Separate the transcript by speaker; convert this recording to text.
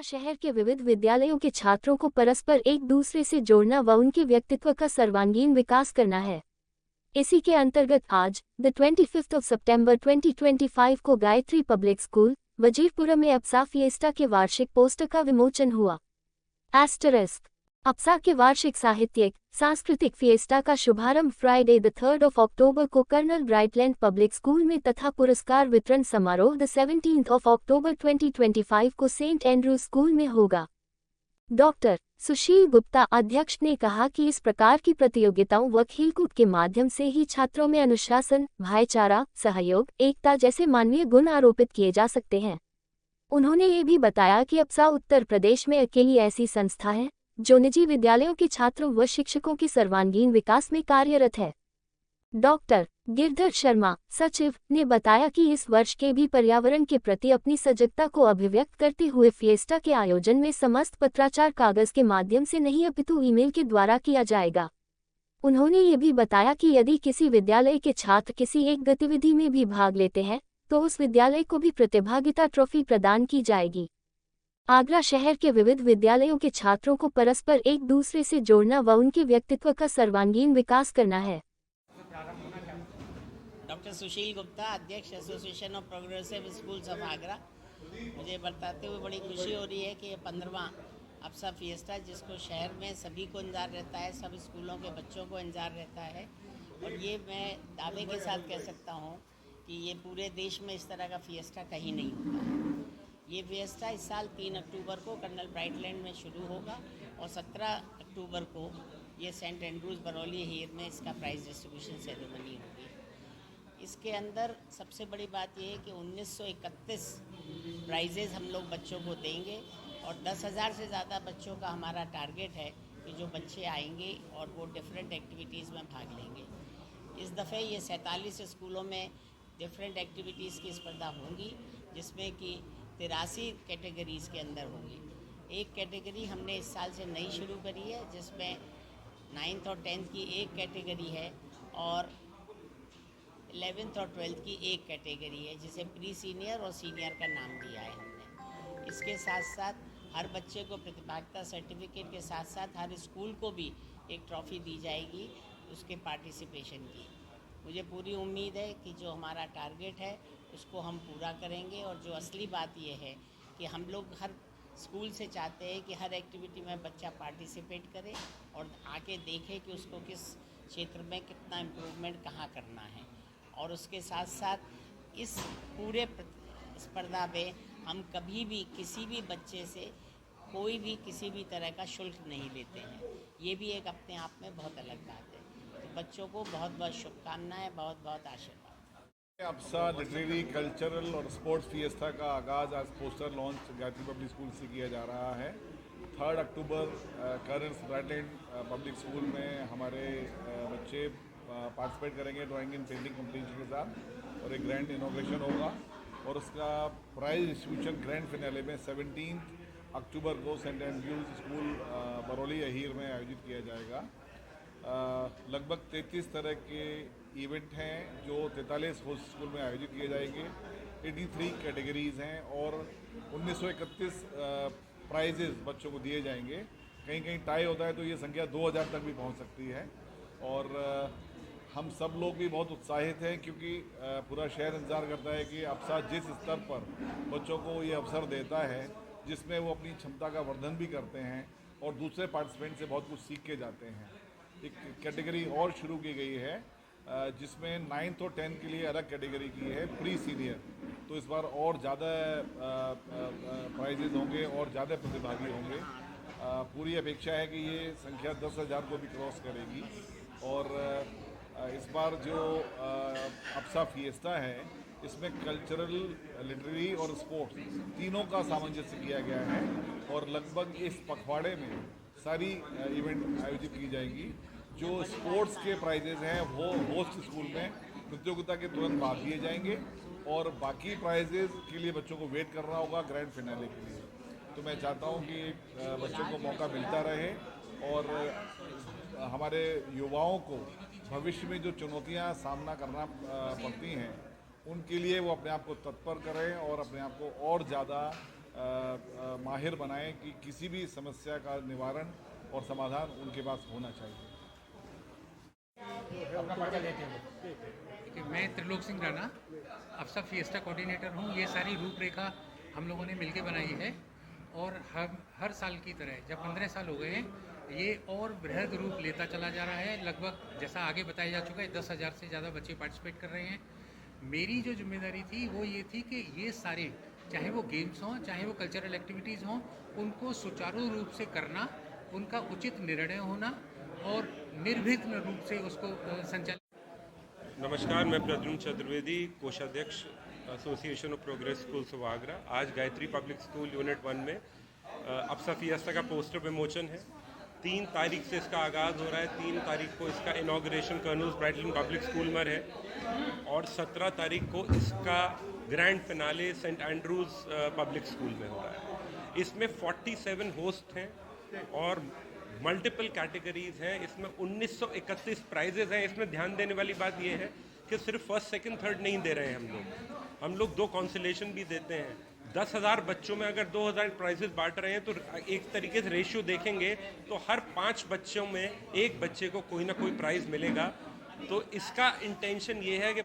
Speaker 1: शहर के विविध विद्यालयों के छात्रों को परस्पर एक दूसरे से जोड़ना व उनके व्यक्तित्व का सर्वांगीण विकास करना है। इसी के अंतर्गत आज द 25 सितंबर 2025 को गायत्री पब्लिक स्कूल वजीरपुरा में अप्सा फिएस्टा के वार्षिक पोस्टर का विमोचन हुआ। अप्सा के वार्षिक साहित्यिक सांस्कृतिक फिएस्टा का शुभारंभ फ्राइडे द 3 अक्टूबर को कर्नल ब्राइटलैंड पब्लिक स्कूल में तथा पुरस्कार वितरण समारोह द 17 अक्टूबर 2025 को सेंट एंड्रू स्कूल में होगा। डॉक्टर सुशील गुप्ता अध्यक्ष ने कहा कि इस प्रकार की प्रतियोगिताओं व खेलकूद के माध्यम से ही छात्रों में अनुशासन, भाईचारा, सहयोग, एकता जैसे मानवीय गुण आरोपित किए जा सकते हैं। उन्होंने ये भी बताया कि अप्सा उत्तर प्रदेश में अकेली ऐसी संस्था है जो निजी विद्यालयों के छात्रों व शिक्षकों के सर्वांगीण विकास में कार्यरत है। डॉक्टर गिरधर शर्मा सचिव ने बताया कि इस वर्ष के भी पर्यावरण के प्रति अपनी सजगता को अभिव्यक्त करते हुए फिएस्टा के आयोजन में समस्त पत्राचार कागज के माध्यम से नहीं अपितु ईमेल के द्वारा किया जाएगा। उन्होंने ये भी बताया कि यदि किसी विद्यालय के छात्र किसी एक गतिविधि में भी भाग लेते हैं तो उस विद्यालय को भी प्रतिभागिता ट्रॉफी प्रदान की जाएगी। आगरा शहर के विविध विद्यालयों के छात्रों को परस्पर एक दूसरे से जोड़ना व उनके व्यक्तित्व का सर्वांगीण विकास करना है।
Speaker 2: डॉक्टर सुशील गुप्ता अध्यक्ष association of progressive schools of Agra. मुझे बताते हुए बड़ी खुशी हो रही है कि ये 15वां अप्सा फिएस्टा जिसको शहर में सभी को इंतजार रहता है, सब स्कूलों के बच्चों को इंतजार रहता है और ये मैं दावे के साथ कह सकता हूँ कि ये पूरे देश में इस तरह का फिएस्टा कहीं नहीं होता है। ये फिएस्टा इस साल 3 अक्टूबर को कर्नल ब्राइटलैंड में शुरू होगा और 17 अक्टूबर को ये सेंट एंड्रूज बरौली हीर में इसका प्राइज़ डिस्ट्रीब्यूशन सेरेमनी होगी। इसके अंदर सबसे बड़ी बात यह है कि 1931 प्राइजेज़ हम लोग बच्चों को देंगे और 10,000 से ज़्यादा बच्चों का हमारा टारगेट है कि जो बच्चे आएंगे और वो डिफरेंट एक्टिविटीज़ में भाग लेंगे। इस दफ़े ये 47 स्कूलों में डिफरेंट एक्टिविटीज़ की स्पर्धा होंगी जिसमें कि 83 कैटेगरीज़ के अंदर होंगी। एक कैटेगरी हमने इस साल से नई शुरू करी है जिसमें 9th और 10th की एक कैटेगरी है और 11th और 12th की एक कैटेगरी है जिसे प्री सीनियर और सीनियर का नाम दिया है हमने। इसके साथ साथ हर बच्चे को प्रतिभागिता सर्टिफिकेट के साथ साथ हर स्कूल को भी एक ट्रॉफ़ी दी जाएगी उसके पार्टिसिपेशन की। मुझे पूरी उम्मीद है कि जो हमारा टारगेट है उसको हम पूरा करेंगे और जो असली बात यह है कि हम लोग हर स्कूल से चाहते हैं कि हर एक्टिविटी में बच्चा पार्टिसिपेट करे और आके देखे कि उसको किस क्षेत्र में कितना इम्प्रूवमेंट कहाँ करना है। और उसके साथ साथ इस पूरे स्पर्धा में हम कभी भी किसी भी बच्चे से कोई भी किसी भी तरह का शुल्क नहीं लेते हैं। ये भी एक अपने आप में बहुत अलग बात है। तो बच्चों को बहुत बहुत शुभकामनाएं, बहुत बहुत आशीर्वाद।
Speaker 3: अप्सा लिटरेरी, कल्चरल और स्पोर्ट्स फिएस्टा का आगाज़ आज poster launch Gayatri public school से किया जा रहा है। 3 अक्टूबर कर्नल ब्राइटलैंड पब्लिक स्कूल में हमारे बच्चे पार्टिसिपेट करेंगे ड्राइंग एंड पेंटिंग कॉम्पिटिशन के साथ और एक ग्रैंड इनॉग्रेशन होगा और उसका प्राइज डिस्ट्रीब्यूशन ग्रैंड फिनाले में 17 अक्टूबर को Saint Andrews School Barauli Ahir में आयोजित किया जाएगा। लगभग 33 तरह के इवेंट हैं जो 43 होस्ट स्कूल में आयोजित किए जाएंगे। 83 कैटेगरीज़ हैं और 1931 प्राइजेज़ बच्चों को दिए जाएंगे। कहीं कहीं टाई होता है तो ये संख्या 2000 तक भी पहुंच सकती है और हम सब लोग भी बहुत उत्साहित हैं क्योंकि पूरा शहर इंतज़ार करता है कि अप्सा जिस स्तर पर बच्चों को ये अवसर देता है जिसमें वो अपनी क्षमता का वर्धन भी करते हैं और दूसरे पार्टिसिपेंट से बहुत कुछ सीख के जाते हैं। एक कैटेगरी और शुरू की गई है जिसमें 9th और 10th के लिए अलग कैटेगरी की है प्री सीनियर। तो इस बार और ज़्यादा प्राइजेज होंगे और ज़्यादा प्रतिभागी होंगे। पूरी अपेक्षा है कि ये संख्या 10,000 को भी क्रॉस करेगी और इस बार जो अप्सा फिएस्टा है इसमें कल्चरल, लिटरेरी और स्पोर्ट्स तीनों का सामंजस्य किया गया है और लगभग इस पखवाड़े में सारी इवेंट आयोजित की जाएंगी। जो स्पोर्ट्स के प्राइजेज हैं वो होस्ट स्कूल में प्रतियोगिता के तुरंत बाद दिए जाएंगे और बाकी प्राइजेज के लिए बच्चों को वेट करना होगा ग्रैंड फिनाले के लिए। तो मैं चाहता हूँ कि बच्चों को मौका मिलता रहे और हमारे युवाओं को भविष्य में जो चुनौतियाँ सामना करना पड़ती हैं उनके लिए वो अपने आप को तत्पर करें और अपने आप को और ज़्यादा माहिर बनाएं कि किसी भी समस्या का निवारण और समाधान उनके पास होना चाहिए।
Speaker 4: कि मैं त्रिलोक सिंह राणा अफसा फिएस्टा कोऑर्डिनेटर हूँ। ये सारी रूपरेखा हम लोगों ने मिलकर बनाई है और हर साल की तरह जब 15 साल हो गए हैं ये और बृहद रूप लेता चला जा रहा है। लगभग जैसा आगे बताया जा चुका है 10,000 से ज़्यादा बच्चे पार्टिसिपेट कर रहे हैं। मेरी जो जिम्मेदारी थी वो ये थी कि ये सारे, चाहे वो गेम्स हों चाहे वो कल्चरल एक्टिविटीज़ हों, उनको सुचारू रूप से करना, उनका उचित निर्णय होना और निर्विघ्न रूप से उसको संचालित।
Speaker 5: नमस्कार, मैं प्रद्युम्न चतुर्वेदी, कोषाध्यक्ष association of progress schools of Agra. आज गायत्री पब्लिक स्कूल यूनिट 1 में अफसा फिएस्टा का पोस्टर विमोचन है। 3 तारीख से इसका आगाज़ हो रहा है। 3 तारीख को इसका inauguration Colonel's Brightland Public School में है और 17 तारीख को इसका grand finale Saint Andrews Public School में हो रहा है। इसमें 47 होस्ट हैं और मल्टीपल कैटेगरीज हैं। इसमें 1931 प्राइजेज हैं। इसमें ध्यान देने वाली बात यह है कि सिर्फ फर्स्ट सेकंड थर्ड नहीं दे रहे हैं हम लोग 2 कॉन्सोलेशन भी देते हैं। 10,000 बच्चों में अगर 2,000 प्राइजेस बांट रहे हैं तो एक तरीके से रेशियो देखेंगे तो हर 5 बच्चों में एक बच्चे को कोई ना कोई प्राइज़ मिलेगा। तो इसका इंटेंशन ये है कि